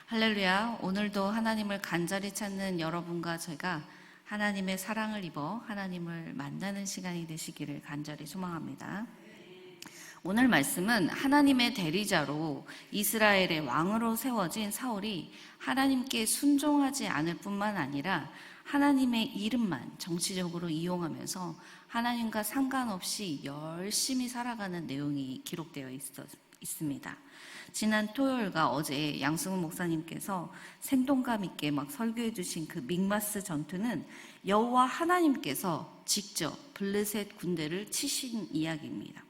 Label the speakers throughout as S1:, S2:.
S1: 할렐루야. 오늘도 하나님을 간절히 찾는 여러분과 제가 하나님의 사랑을 입어 하나님을 만나는 시간이 되시기를 간절히 소망합니다. 오늘 말씀은 하나님의 대리자로 이스라엘의 왕으로 세워진 사울이 하나님께 순종하지 않을 뿐만 아니라 하나님의 이름만 정치적으로 이용하면서 하나님과 상관없이 열심히 살아가는 내용이 기록되어 있습니다. 지난 토요일과 어제 양승훈 목사님께서 생동감 있게 막 설교해 주신 그 믹마스 전투는 여호와 하나님께서 직접 블레셋 군대를 치신 이야기입니다.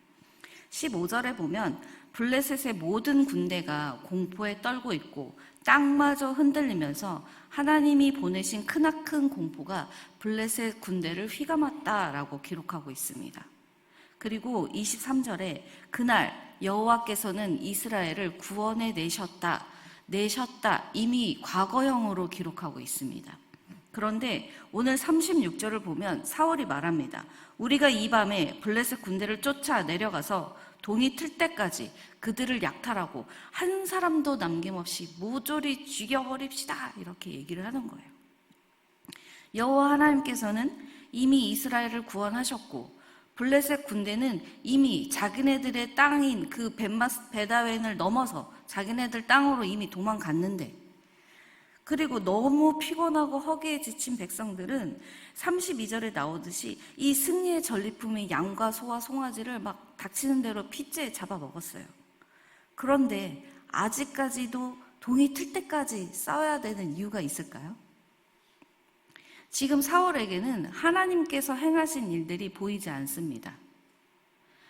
S1: 15절에 보면 블레셋의 모든 군대가 공포에 떨고 있고 땅마저 흔들리면서 하나님이 보내신 크나큰 공포가 블레셋 군대를 휘감았다라고 기록하고 있습니다. 그리고 23절에 그날 여호와께서는 이스라엘을 구원해 내셨다 이미 과거형으로 기록하고 있습니다. 그런데 오늘 36절을 보면 사울이 말합니다. 우리가 이 밤에 블레셋 군대를 쫓아 내려가서 동이 틀 때까지 그들을 약탈하고 한 사람도 남김없이 모조리 죽여버립시다 이렇게 얘기를 하는 거예요. 여호와 하나님께서는 이미 이스라엘을 구원하셨고 블레셋 군대는 이미 자기네들의 땅인 그 베다웬을 넘어서 자기네들 땅으로 이미 도망갔는데, 그리고 너무 피곤하고 허기에 지친 백성들은 32절에 나오듯이 이 승리의 전리품인 양과 소와 송아지를 막 닥치는 대로 핏째 잡아먹었어요. 그런데 아직까지도 동이 틀 때까지 싸워야 되는 이유가 있을까요? 지금 사울에게는 하나님께서 행하신 일들이 보이지 않습니다.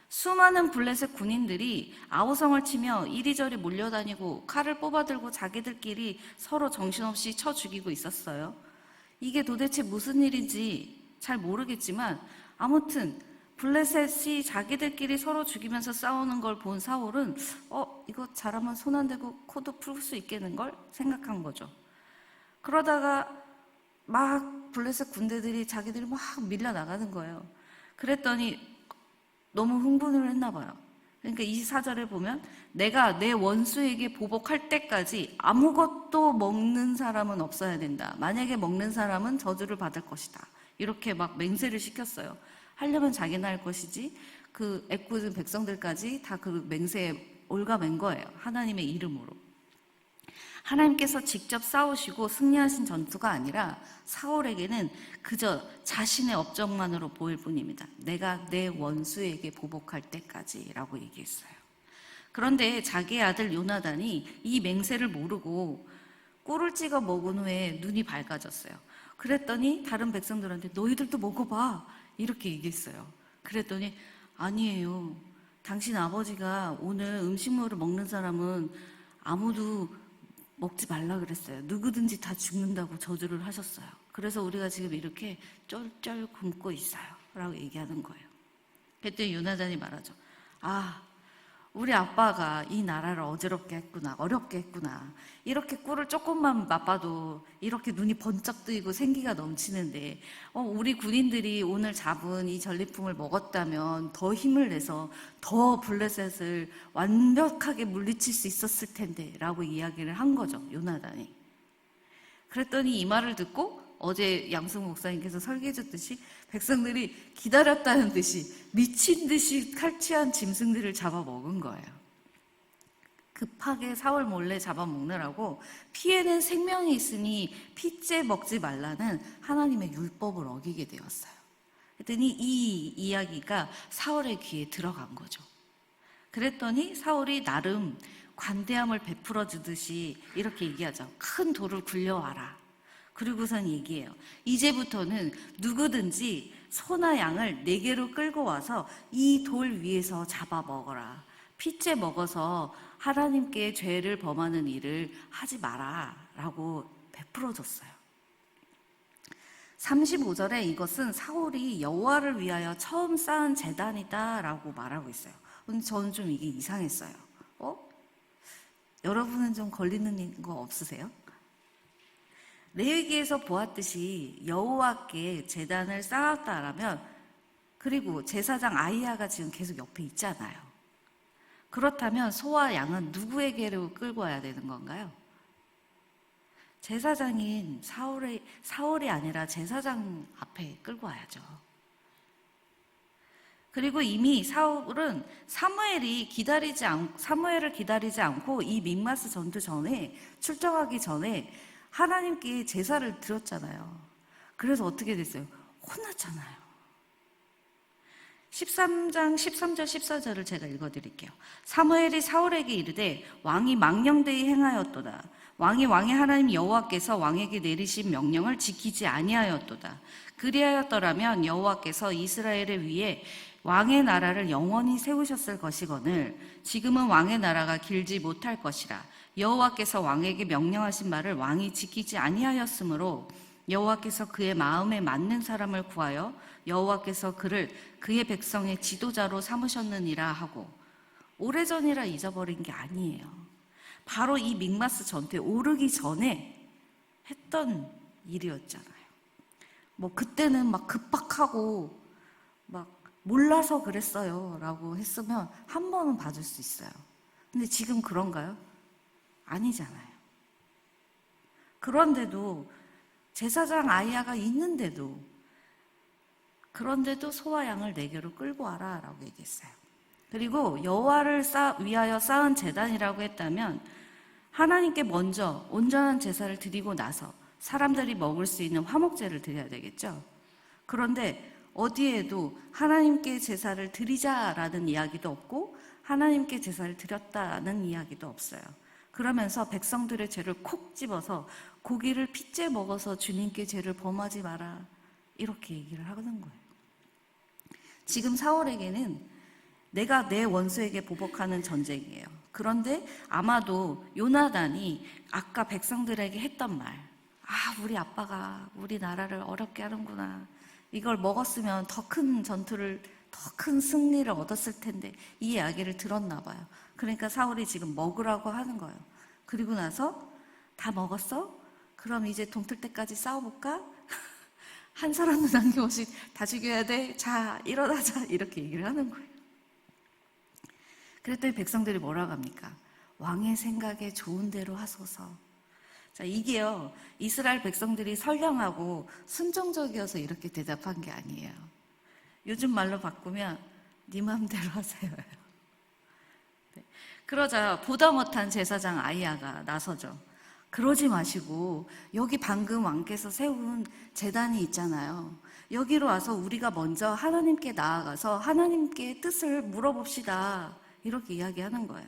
S1: 수많은 블레셋 군인들이 아우성을 치며 이리저리 몰려다니고 칼을 뽑아들고 자기들끼리 서로 정신없이 쳐 죽이고 있었어요. 이게 도대체 무슨 일인지 잘 모르겠지만 아무튼 블레셋이 자기들끼리 서로 죽이면서 싸우는 걸 본 사울은 이거 잘하면 손 안 대고 코도 풀 수 있겠는걸 생각한 거죠. 그러다가 막 블레셋 군대들이 자기들이 막 밀려나가는 거예요. 그랬더니 너무 흥분을 했나 봐요. 그러니까 24절에 보면 내가 내 원수에게 보복할 때까지 아무것도 먹는 사람은 없어야 된다. 만약에 먹는 사람은 저주를 받을 것이다. 이렇게 막 맹세를 시켰어요. 하려면 자기나 할 것이지 그 애꿎은 백성들까지 다 그 맹세에 올가맨 거예요. 하나님의 이름으로. 하나님께서 직접 싸우시고 승리하신 전투가 아니라 사울에게는 그저 자신의 업적만으로 보일 뿐입니다. 내가 내 원수에게 보복할 때까지 라고 얘기했어요. 그런데 자기의 아들 요나단이 이 맹세를 모르고 꿀을 찍어 먹은 후에 눈이 밝아졌어요. 그랬더니 다른 백성들한테 너희들도 먹어봐 이렇게 얘기했어요. 그랬더니 아니에요. 당신 아버지가 오늘 음식물을 먹는 사람은 아무도 먹지 말라 그랬어요. 누구든지 다 죽는다고 저주를 하셨어요. 그래서 우리가 지금 이렇게 쫄쫄 굶고 있어요 라고 얘기하는 거예요. 그랬더니 요나단이 말하죠. 우리 아빠가 이 나라를 어렵게 했구나. 이렇게 꿀을 조금만 맛봐도 이렇게 눈이 번쩍 뜨이고 생기가 넘치는데 우리 군인들이 오늘 잡은 이 전리품을 먹었다면 더 힘을 내서 더 블레셋을 완벽하게 물리칠 수 있었을 텐데 라고 이야기를 한 거죠. 요나단이. 그랬더니 이 말을 듣고 어제 양승우 목사님께서 설계해 줬듯이 백성들이 기다렸다는 듯이 미친 듯이 칼취한 짐승들을 잡아먹은 거예요. 급하게 사울 몰래 잡아먹느라고 피에는 생명이 있으니 핏째 먹지 말라는 하나님의 율법을 어기게 되었어요. 그랬더니 이 이야기가 사울의 귀에 들어간 거죠. 그랬더니 사울이 나름 관대함을 베풀어 주듯이 이렇게 얘기하죠. 큰 돌을 굴려와라. 그리고선 얘기해요. 이제부터는 누구든지 소나 양을 내게로 끌고 와서 이 돌 위에서 잡아 먹어라. 핏째 먹어서 하나님께 죄를 범하는 일을 하지 마라 라고 베풀어 줬어요. 35절에 이것은 사울이 여호와를 위하여 처음 쌓은 제단이다 라고 말하고 있어요. 근데 저는 좀 이게 이상했어요. 여러분은 좀 걸리는 거 없으세요? 레위기에서 보았듯이 여호와께 제단을 쌓았다라면, 그리고 제사장 아히야가 지금 계속 옆에 있잖아요. 그렇다면 소와 양은 누구에게로 끌고 와야 되는 건가요? 제사장인 사울이 아니라 제사장 앞에 끌고 와야죠. 그리고 이미 사울은 사무엘을 기다리지 않고 이 mik마스 전투 전에 출정하기 전에 하나님께 제사를 드렸잖아요. 그래서 어떻게 됐어요? 혼났잖아요. 13장 13절 14절을 제가 읽어드릴게요. 사무엘이 사울에게 이르되 왕이 망령되이 행하였도다. 왕이 왕의 하나님 여호와께서 왕에게 내리신 명령을 지키지 아니하였도다. 그리하였더라면 여호와께서 이스라엘을 위해 왕의 나라를 영원히 세우셨을 것이거늘 지금은 왕의 나라가 길지 못할 것이라. 여호와께서 왕에게 명령하신 말을 왕이 지키지 아니하였으므로 여호와께서 그의 마음에 맞는 사람을 구하여 여호와께서 그를 그의 백성의 지도자로 삼으셨느니라 하고, 오래전이라 잊어버린 게 아니에요. 바로 이 mik마스 전투에 오르기 전에 했던 일이었잖아요. 뭐 그때는 막 급박하고 막 몰라서 그랬어요 라고 했으면 한 번은 봐줄 수 있어요. 근데 지금 그런가요? 아니잖아요. 그런데도 제사장 아이야가 있는데도, 그런데도 소와 양을 내게로 끌고 와라 라고 얘기했어요. 그리고 여호와를 위하여 쌓은 제단이라고 했다면 하나님께 먼저 온전한 제사를 드리고 나서 사람들이 먹을 수 있는 화목제를 드려야 되겠죠. 그런데 어디에도 하나님께 제사를 드리자라는 이야기도 없고 하나님께 제사를 드렸다는 이야기도 없어요. 그러면서 백성들의 죄를 콕 집어서 고기를 핏째 먹어서 주님께 죄를 범하지 마라 이렇게 얘기를 하는 거예요. 지금 사울에게는 내가 내 원수에게 보복하는 전쟁이에요. 그런데 아마도 요나단이 아까 백성들에게 했던 말, 우리 아빠가 우리 나라를 어렵게 하는구나, 이걸 먹었으면 더 큰 전투를, 더 큰 승리를 얻었을 텐데, 이 이야기를 들었나 봐요. 그러니까 사울이 지금 먹으라고 하는 거예요. 그리고 나서 다 먹었어? 그럼 이제 동틀 때까지 싸워볼까? 한 사람도 남김없이 다 죽여야 돼? 자, 일어나자. 이렇게 얘기를 하는 거예요. 그랬더니 백성들이 뭐라고 합니까? 왕의 생각에 좋은 대로 하소서. 자, 이게요, 이스라엘 백성들이 선량하고 순종적이어서 이렇게 대답한 게 아니에요. 요즘 말로 바꾸면 네 마음대로 하세요. 그러자 보다 못한 제사장 아이야가 나서죠. 그러지 마시고 여기 방금 왕께서 세운 제단이 있잖아요. 여기로 와서 우리가 먼저 하나님께 나아가서 하나님께 뜻을 물어봅시다. 이렇게 이야기하는 거예요.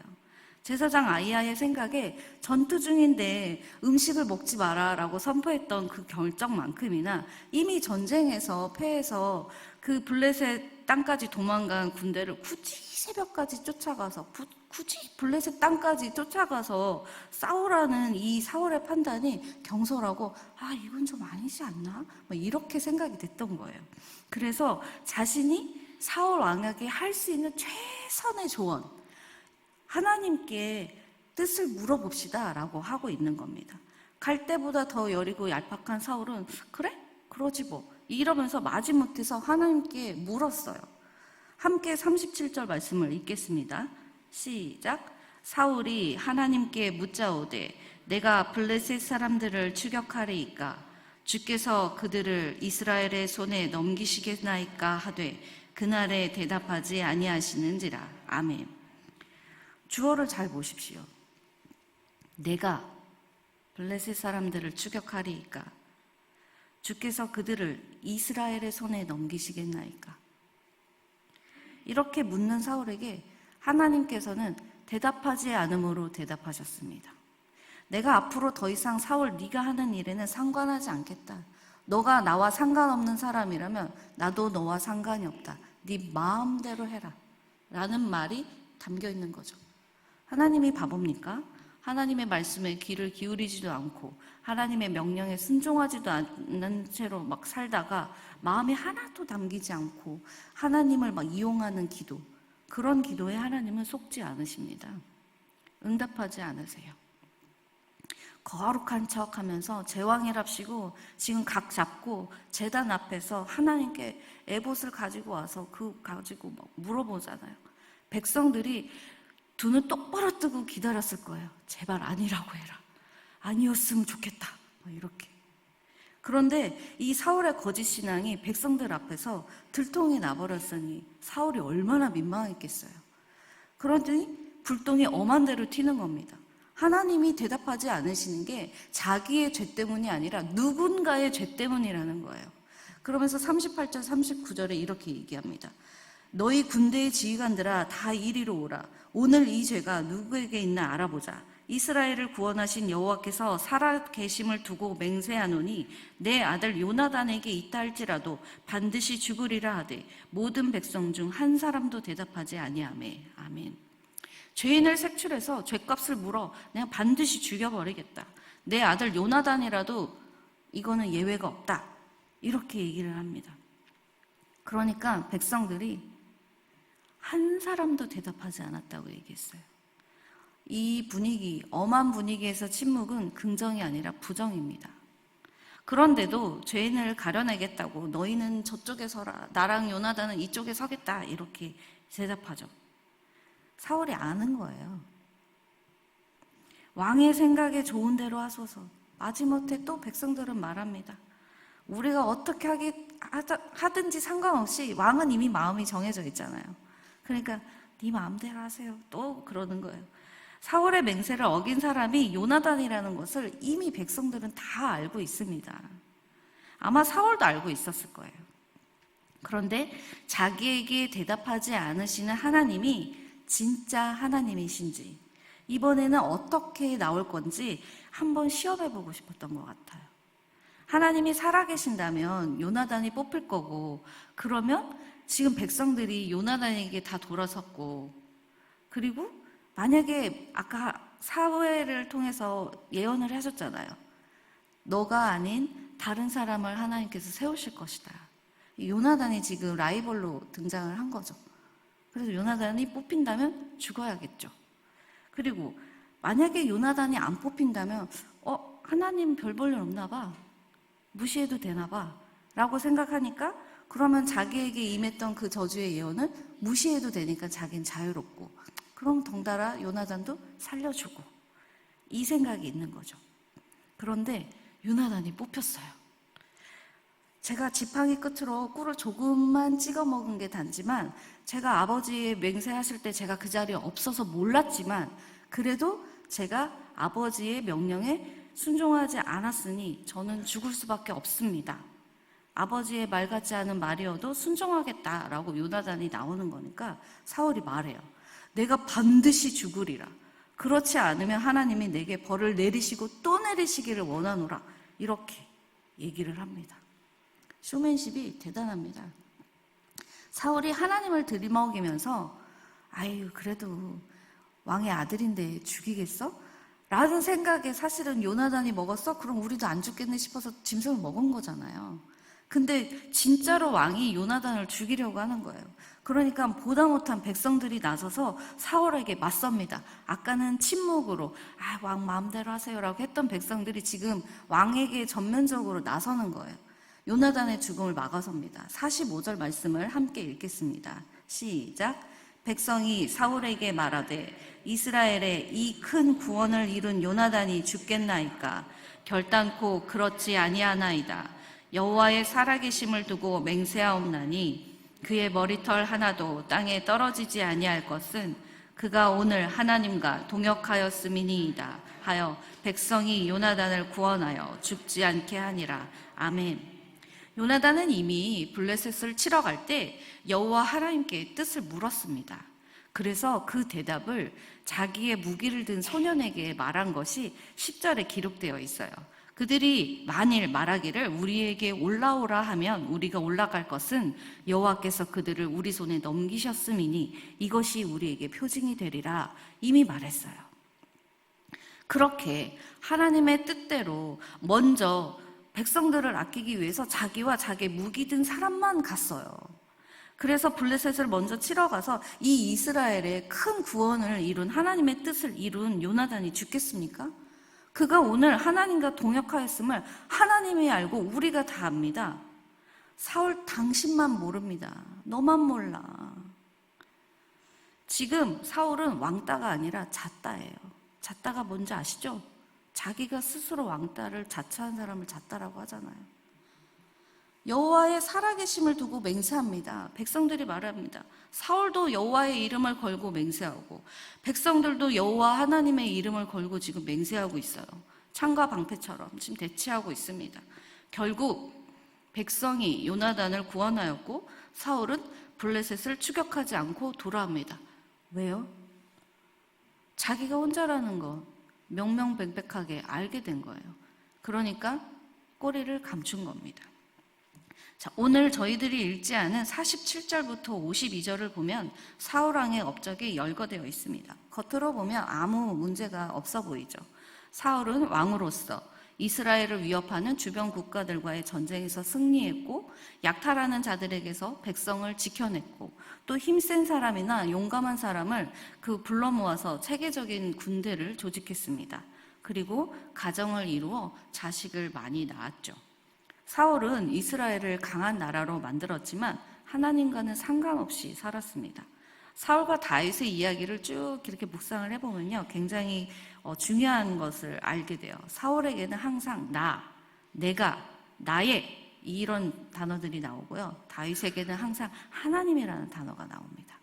S1: 제사장 아이야의 생각에 전투 중인데 음식을 먹지 마라 라고 선포했던 그 결정만큼이나 이미 전쟁에서 패해서 그 블레셋 땅까지 도망간 군대를 굳이 새벽까지 쫓아가서, 굳이 블레셋 땅까지 쫓아가서 싸우라는 이 사울의 판단이 경솔하고, 이건 좀 아니지 않나? 이렇게 생각이 됐던 거예요. 그래서 자신이 사울 왕에게 할 수 있는 최선의 조언, 하나님께 뜻을 물어봅시다 라고 하고 있는 겁니다. 갈 때보다 더 여리고 얄팍한 사울은 그래? 그러지 뭐 이러면서 마지못해서 하나님께 물었어요. 함께 37절 말씀을 읽겠습니다. 시작. 사울이 하나님께 묻자오되 내가 블레셋 사람들을 추격하리이까 주께서 그들을 이스라엘의 손에 넘기시겠나이까 하되 그날에 대답하지 아니하시는지라. 아멘. 주어를 잘 보십시오. 내가 블레셋 사람들을 추격하리이까 주께서 그들을 이스라엘의 손에 넘기시겠나이까. 이렇게 묻는 사울에게 하나님께서는 대답하지 않음으로 대답하셨습니다. 내가 앞으로 더 이상 사울 네가 하는 일에는 상관하지 않겠다. 너가 나와 상관없는 사람이라면 나도 너와 상관이 없다. 네 마음대로 해라 라는 말이 담겨 있는 거죠. 하나님이 바보입니까? 하나님의 말씀에 귀를 기울이지도 않고 하나님의 명령에 순종하지도 않는 채로 막 살다가 마음에 하나도 담기지 않고 하나님을 막 이용하는 기도, 그런 기도에 하나님은 속지 않으십니다. 응답하지 않으세요. 거룩한 척 하면서 제왕이랍시고 지금 각 잡고 제단 앞에서 하나님께 에봇을 가지고 와서 그 가지고 막 물어보잖아요. 백성들이 두 눈 똑바로 뜨고 기다렸을 거예요. 제발 아니라고 해라. 아니었으면 좋겠다. 이렇게. 그런데 이 사울의 거짓 신앙이 백성들 앞에서 들통이 나버렸으니 사울이 얼마나 민망했겠어요. 그러더니 불똥이 엄한 대로 튀는 겁니다. 하나님이 대답하지 않으시는 게 자기의 죄 때문이 아니라 누군가의 죄 때문이라는 거예요. 그러면서 38절 39절에 이렇게 얘기합니다. 너희 군대의 지휘관들아 다 이리로 오라. 오늘 이 죄가 누구에게 있나 알아보자. 이스라엘을 구원하신 여호와께서 살아계심을 두고 맹세하노니 내 아들 요나단에게 있다 할지라도 반드시 죽으리라 하되 모든 백성 중 한 사람도 대답하지 아니하매. 아멘. 죄인을 색출해서 죄값을 물어 내가 반드시 죽여버리겠다. 내 아들 요나단이라도 이거는 예외가 없다. 이렇게 얘기를 합니다. 그러니까 백성들이 한 사람도 대답하지 않았다고 얘기했어요. 이 분위기, 엄한 분위기에서 침묵은 긍정이 아니라 부정입니다. 그런데도 죄인을 가려내겠다고 너희는 저쪽에 서라. 나랑 요나단은 이쪽에 서겠다. 이렇게 대답하죠. 사울이 아는 거예요. 왕의 생각에 좋은 대로 하소서. 마지못해 또 백성들은 말합니다. 우리가 어떻게 하든지 상관없이 왕은 이미 마음이 정해져 있잖아요. 그러니까 네 마음대로 하세요. 또 그러는 거예요. 사울의 맹세를 어긴 사람이 요나단이라는 것을 이미 백성들은 다 알고 있습니다. 아마 사울도 알고 있었을 거예요. 그런데 자기에게 대답하지 않으시는 하나님이 진짜 하나님이신지 이번에는 어떻게 나올 건지 한번 시험해보고 싶었던 것 같아요. 하나님이 살아계신다면 요나단이 뽑힐 거고 그러면 지금 백성들이 요나단에게 다 돌아섰고 그리고 만약에 아까 사회를 통해서 예언을 하셨잖아요. 너가 아닌 다른 사람을 하나님께서 세우실 것이다. 요나단이 지금 라이벌로 등장을 한 거죠. 그래서 요나단이 뽑힌다면 죽어야겠죠. 그리고 만약에 요나단이 안 뽑힌다면 하나님 별 볼 일 없나 봐. 무시해도 되나 봐. 라고 생각하니까 그러면 자기에게 임했던 그 저주의 예언을 무시해도 되니까 자기는 자유롭고 그럼 덩달아 요나단도 살려주고 이 생각이 있는 거죠. 그런데 요나단이 뽑혔어요. 제가 지팡이 끝으로 꿀을 조금만 찍어 먹은 게 단지만 제가 아버지 맹세하실 때 제가 그 자리에 없어서 몰랐지만 그래도 제가 아버지의 명령에 순종하지 않았으니 저는 죽을 수밖에 없습니다. 아버지의 말 같지 않은 말이어도 순종하겠다라고 요나단이 나오는 거니까 사울이 말해요. 내가 반드시 죽으리라. 그렇지 않으면 하나님이 내게 벌을 내리시고 또 내리시기를 원하노라. 이렇게 얘기를 합니다. 쇼맨십이 대단합니다. 사울이 하나님을 들이먹이면서 아유 그래도 왕의 아들인데 죽이겠어? 라는 생각에 사실은 요나단이 먹었어? 그럼 우리도 안 죽겠네 싶어서 짐승을 먹은 거잖아요. 근데 진짜로 왕이 요나단을 죽이려고 하는 거예요. 그러니까 보다 못한 백성들이 나서서 사울에게 맞섭니다. 아까는 침묵으로 왕 마음대로 하세요라고 했던 백성들이 지금 왕에게 전면적으로 나서는 거예요. 요나단의 죽음을 막아섭니다. 45절 말씀을 함께 읽겠습니다. 시작. 백성이 사울에게 말하되 이스라엘의 이 큰 구원을 이룬 요나단이 죽겠나이까? 결단코 그렇지 아니하나이다. 여호와의 살아계심을 두고 맹세하옵나니 그의 머리털 하나도 땅에 떨어지지 아니할 것은 그가 오늘 하나님과 동역하였음이니이다 하여 백성이 요나단을 구원하여 죽지 않게 하니라. 아멘. 요나단은 이미 블레셋을 치러 갈 때 여호와 하나님께 뜻을 물었습니다. 그래서 그 대답을 자기의 무기를 든 소년에게 말한 것이 10절에 기록되어 있어요. 그들이 만일 말하기를 우리에게 올라오라 하면 우리가 올라갈 것은 여호와께서 그들을 우리 손에 넘기셨음이니 이것이 우리에게 표징이 되리라 이미 말했어요. 그렇게 하나님의 뜻대로 먼저 백성들을 아끼기 위해서 자기와 자기의 무기 든 사람만 갔어요. 그래서 블레셋을 먼저 치러 가서 이 이스라엘의 큰 구원을 이룬 하나님의 뜻을 이룬 요나단이 죽겠습니까? 그가 오늘 하나님과 동역하였음을 하나님이 알고 우리가 다 압니다. 사울 당신만 모릅니다. 너만 몰라. 지금 사울은 왕따가 아니라 잣따예요. 잣따가 뭔지 아시죠? 자기가 스스로 왕따를 자처한 사람을 잣다라고 하잖아요. 여호와의 살아계심을 두고 맹세합니다. 백성들이 말합니다. 사울도 여호와의 이름을 걸고 맹세하고 백성들도 여호와 하나님의 이름을 걸고 지금 맹세하고 있어요. 창과 방패처럼 지금 대치하고 있습니다. 결국 백성이 요나단을 구원하였고 사울은 블레셋을 추격하지 않고 돌아옵니다. 왜요? 자기가 혼자라는 거 명명백백하게 알게 된 거예요. 그러니까 꼬리를 감춘 겁니다. 자, 오늘 저희들이 읽지 않은 47절부터 52절을 보면 사울왕의 업적이 열거되어 있습니다. 겉으로 보면 아무 문제가 없어 보이죠. 사울은 왕으로서 이스라엘을 위협하는 주변 국가들과의 전쟁에서 승리했고 약탈하는 자들에게서 백성을 지켜냈고 또 힘센 사람이나 용감한 사람을 불러 모아서 체계적인 군대를 조직했습니다. 그리고 가정을 이루어 자식을 많이 낳았죠. 사울은 이스라엘을 강한 나라로 만들었지만 하나님과는 상관없이 살았습니다. 사울과 다윗의 이야기를 쭉 이렇게 묵상을 해보면요, 굉장히 중요한 것을 알게 돼요. 사울에게는 항상 내가, 나의 이런 단어들이 나오고요. 다윗에게는 항상 하나님이라는 단어가 나옵니다.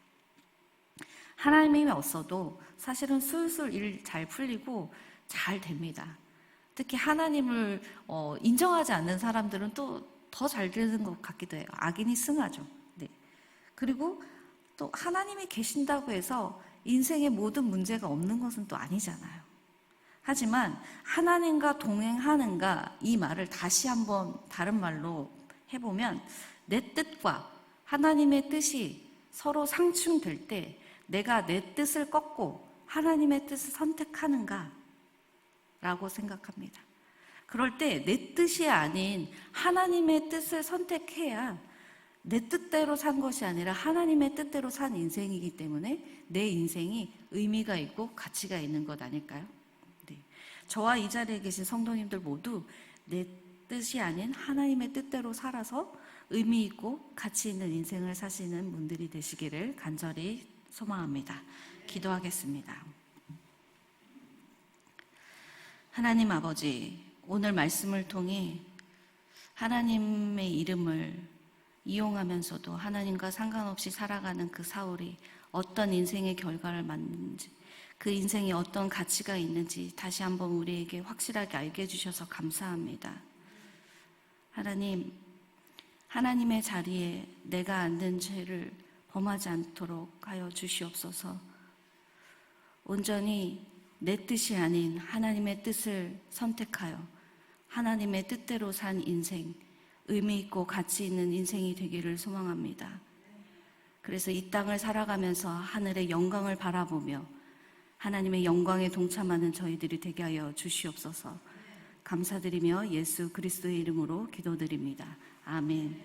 S1: 하나님이 없어도 사실은 술술 일 잘 풀리고 잘 됩니다. 특히 하나님을 인정하지 않는 사람들은 또 더 잘 되는 것 같기도 해요. 악인이 승하죠. 네. 그리고 또 하나님이 계신다고 해서 인생에 모든 문제가 없는 것은 또 아니잖아요. 하지만 하나님과 동행하는가 이 말을 다시 한번 다른 말로 해보면 내 뜻과 하나님의 뜻이 서로 상충될 때 내가 내 뜻을 꺾고 하나님의 뜻을 선택하는가 라고 생각합니다. 그럴 때 내 뜻이 아닌 하나님의 뜻을 선택해야 내 뜻대로 산 것이 아니라 하나님의 뜻대로 산 인생이기 때문에 내 인생이 의미가 있고 가치가 있는 것 아닐까요? 네. 저와 이 자리에 계신 성도님들 모두 내 뜻이 아닌 하나님의 뜻대로 살아서 의미 있고 가치 있는 인생을 사시는 분들이 되시기를 간절히 소망합니다. 기도하겠습니다. 하나님 아버지, 오늘 말씀을 통해 하나님의 이름을 이용하면서도 하나님과 상관없이 살아가는 그 사울이 어떤 인생의 결과를 맞는지, 그 인생에 어떤 가치가 있는지 다시 한번 우리에게 확실하게 알게 해주셔서 감사합니다. 하나님, 하나님의 자리에 내가 앉는 죄를 범하지 않도록 하여 주시옵소서. 온전히 내 뜻이 아닌 하나님의 뜻을 선택하여 하나님의 뜻대로 산 인생, 의미 있고 가치 있는 인생이 되기를 소망합니다. 그래서 이 땅을 살아가면서 하늘의 영광을 바라보며 하나님의 영광에 동참하는 저희들이 되게 하여 주시옵소서. 감사드리며 예수 그리스도의 이름으로 기도드립니다. 아멘.